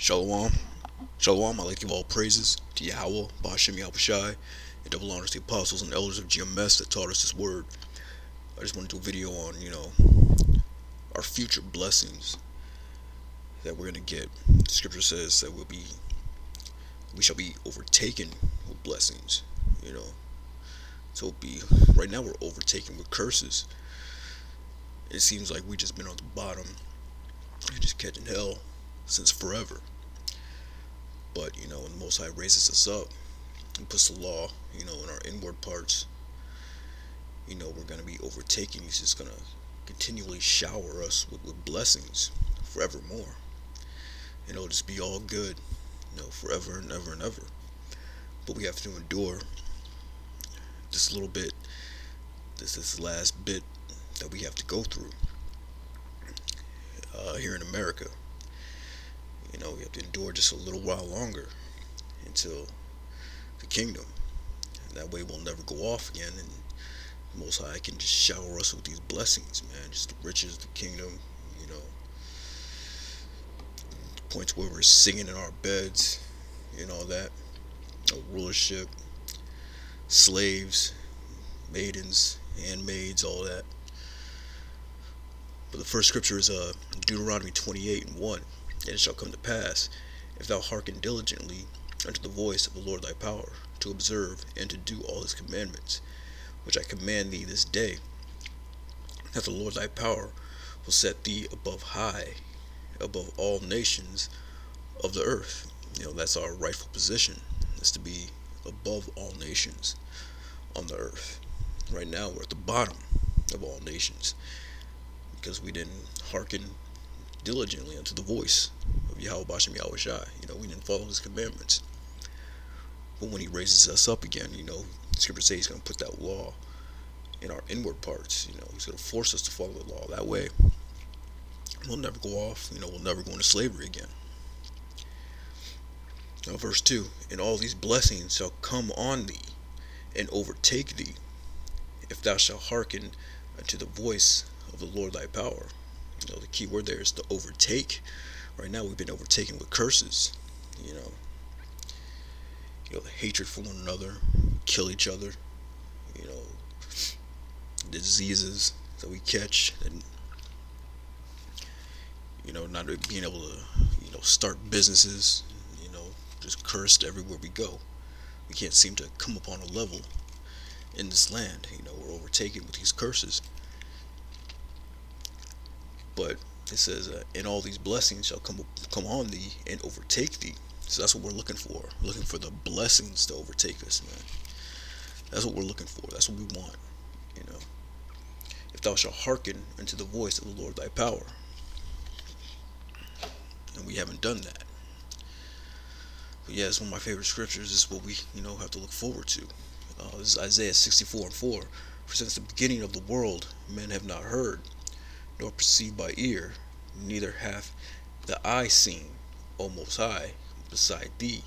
Shalom. Shalom. I like to give all praises to Yahweh, Bashem Yahushai, and double honors to the apostles and elders of GMS that taught us this word. I just want to do a video on, our future blessings that we're going to get. The scripture says that we shall be overtaken with blessings, you know. So right now we're overtaken with curses. It seems like we just been on the bottom and just catching hell since forever. But, when the Most High raises us up and puts the law, in our inward parts, we're going to be overtaken. He's just going to continually shower us with blessings forevermore. It'll just be all good, forever and ever and ever. But we have to endure this little bit, this last bit that we have to go through here in America. We have to endure just a little while longer until the kingdom. That way we'll never go off again, and the Most High can just shower us with these blessings, man. Just the riches, the kingdom, points where we're singing in our beds, all that. Rulership, slaves, maidens, handmaids, all that. But the first scripture is Deuteronomy 28:1. And it shall come to pass, if thou hearken diligently unto the voice of the Lord thy power, to observe and to do all his commandments, which I command thee this day, that the Lord thy power will set thee above all nations of the earth. That's our rightful position, is to be above all nations on the earth. Right now we're at the bottom of all nations because we didn't hearken diligently unto the voice of Yahweh Bashem Yahushai. We didn't follow his commandments. But when he raises us up again, scripture says he's going to put that law in our inward parts. He's going to force us to follow the law. That way we'll never go off. We'll never go into slavery again. Now verse 2, and all these blessings shall come on thee and overtake thee, if thou shalt hearken unto the voice of the Lord thy power. The key word there is to overtake. Right now we've been overtaken with curses. The hatred for one another, kill each other. Diseases that we catch, and not being able to start businesses. Just cursed everywhere we go. We can't seem to come upon a level in this land. We're overtaken with these curses. But it says, and all these blessings shall come on thee and overtake thee. So that's what we're looking for. We're looking for the blessings to overtake us, man. That's what we're looking for. That's what we want. If thou shalt hearken unto the voice of the Lord thy power. And we haven't done that. But yeah, it's one of my favorite scriptures. This is what we, have to look forward to. This is Isaiah 64:4. For since the beginning of the world, men have not heard, nor perceived by ear, neither hath the eye seen, O Most High, beside thee,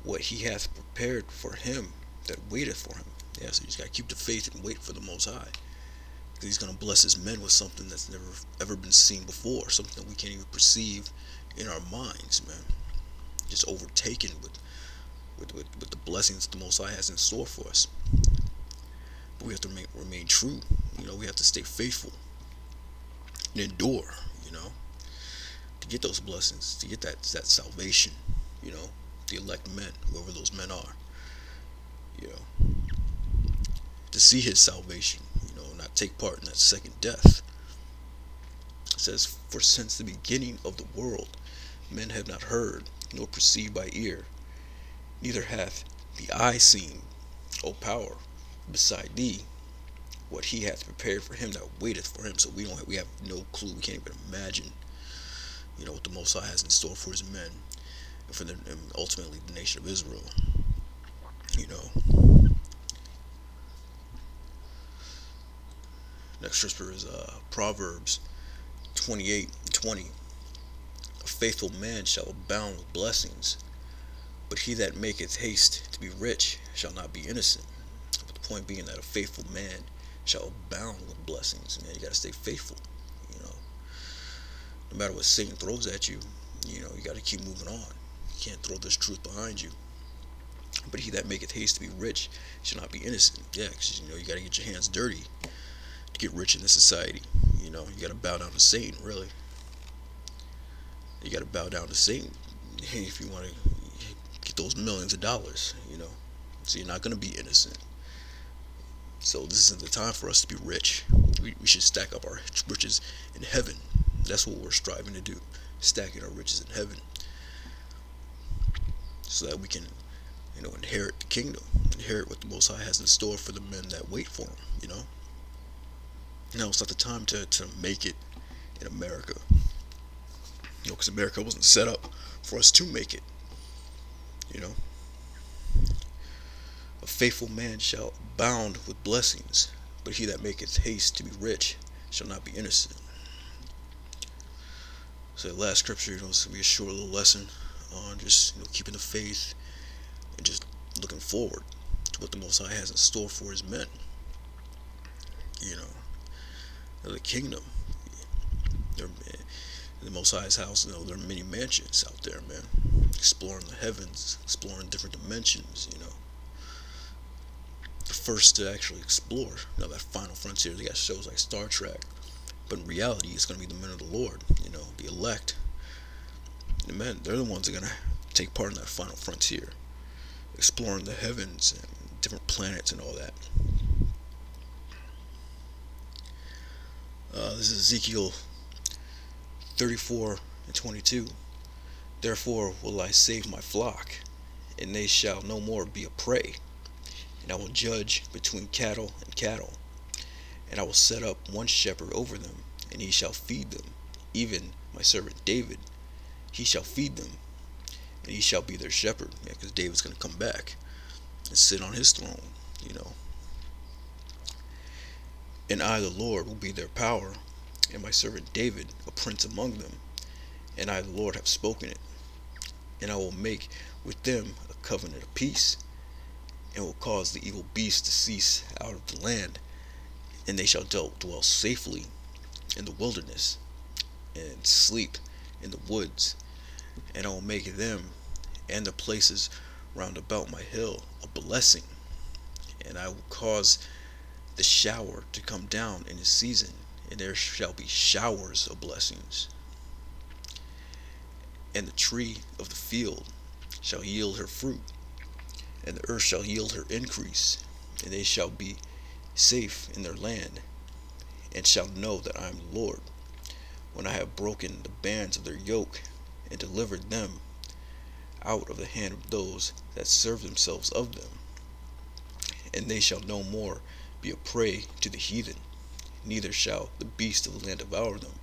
what he hath prepared for him that waiteth for him. Yeah, so you just gotta keep the faith and wait for the Most High. Because he's gonna bless his men with something that's never ever been seen before, something that we can't even perceive in our minds, man. Just overtaken with the blessings the Most High has in store for us. But we have to remain true. We have to stay faithful and endure, to get those blessings, to get that salvation, the elect men, whoever those men are, to see his salvation, not take part in that second death. It says, for since the beginning of the world, men have not heard, nor perceived by ear, neither hath the eye seen, O power, beside thee, what he hath prepared for him that waiteth for him. So we have no clue. We can't even imagine, what the Most High has in store for his men, and for and ultimately the nation of Israel. Next scripture is Proverbs 28:20. A faithful man shall abound with blessings, but he that maketh haste to be rich shall not be innocent. But the point being that a faithful man shall abound with blessings. Man, you gotta stay faithful. No matter what Satan throws at you, You got to keep moving on. You can't throw this truth behind you. But he that maketh haste to be rich shall not be innocent. Yeah, because you got to get your hands dirty to get rich in this society. You got to bow down to Satan, really. You got to bow down to Satan if you want to get those millions of dollars. So you're not going to be innocent. So this is the time for us to be rich. We should stack up our riches in heaven. That's what we're striving to do, stacking our riches in heaven, so that we can, inherit the kingdom, inherit what the Most High has in store for the men that wait for Him. Now it's not the time to make it in America, because America wasn't set up for us to make it. You know, a faithful man shall abound with blessings, but he that maketh haste to be rich shall not be innocent. So the last scripture, it's gonna be a short little lesson on just keeping the faith and just looking forward to what the Most High has in store for His men. The kingdom. The Most High's house. There are many mansions out there, man. Exploring the heavens, exploring different dimensions. The first to actually explore, that final frontier. They got shows like Star Trek, but in reality, it's going to be the men of the Lord. The elect. The men, they're the ones that are going to take part in that final frontier, exploring the heavens and different planets and all that. This is Ezekiel 34:22. Therefore will I save my flock, and they shall no more be a prey. And I will judge between cattle and cattle, and I will set up one shepherd over them, and he shall feed them, even my servant David. He shall feed them, and he shall be their shepherd. Yeah, because David's going to come back and sit on his throne. And I, the Lord, will be their power, and my servant David a prince among them. And I, the Lord, have spoken it. And I will make with them a covenant of peace, and will cause the evil beast to cease out of the land, and they shall dwell safely in the wilderness, and sleep in the woods. And I will make them and the places round about my hill a blessing, and I will cause the shower to come down in its season, and there shall be showers of blessings. And the tree of the field shall yield her fruit, and the earth shall yield her increase, and they shall be safe in their land, and shall know that I am the Lord, when I have broken the bands of their yoke, and delivered them out of the hand of those that serve themselves of them. And they shall no more be a prey to the heathen, neither shall the beast of the land devour them,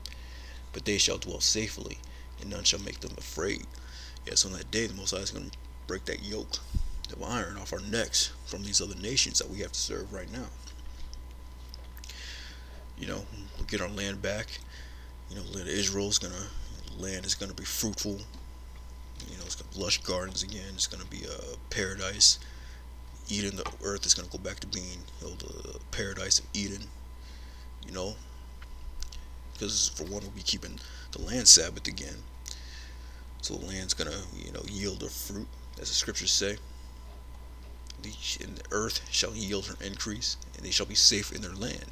but they shall dwell safely, and none shall make them afraid. Yes, on that day the Most High is going to break that yoke of iron off our necks from these other nations that we have to serve right now. We'll get our land back. Land of Israel is land is gonna be fruitful. It's gonna be lush gardens again. It's gonna be a paradise. Eden, the earth is gonna go back to being the paradise of Eden. Because for one, we'll be keeping the land Sabbath again. So the land's gonna yield her fruit, as the scriptures say. And the earth shall yield her increase, and they shall be safe in their land.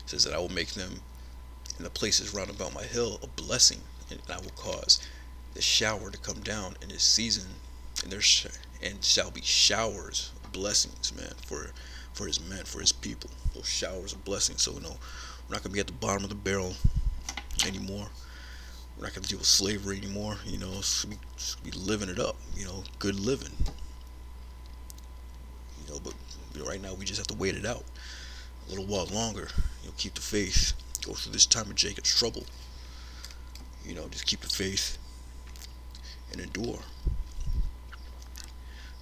It says that I will make them and the places round about my hill a blessing, and I will cause the shower to come down in its season, and and shall be showers of blessings, man, for His men, for His people. Those showers of blessings. So we're not gonna be at the bottom of the barrel anymore. We're not gonna deal with slavery anymore. It's gonna be living it up. Good living. But right now we just have to wait it out a little while longer. Keep the faith. Go through this time of Jacob's trouble. Just keep the faith and endure.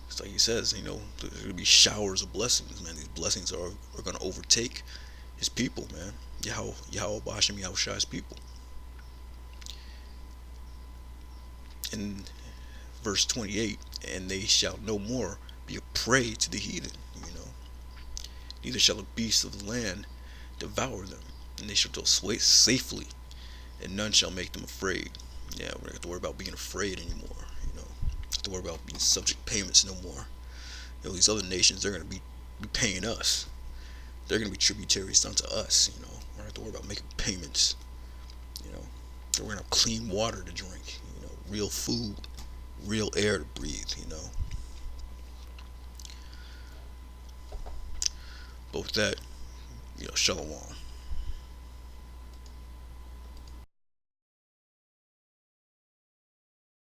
It's like He says, there's going to be showers of blessings, man. These blessings are going to overtake His people, man. Yahweh Bashim Yahushua's people. In verse 28, and they shall no more be a prey to the heathen, neither shall the beasts of the land devour them, and they shall dwell safely and none shall make them afraid. Yeah, we don't have to worry about being afraid anymore. Have to worry about being subject payments no more. These other nations, they're gonna be paying us. They're gonna be tributaries unto us. We don't have to worry about making payments. You know, we're gonna have clean water to drink. Real food, real air to breathe. But with that, shalom.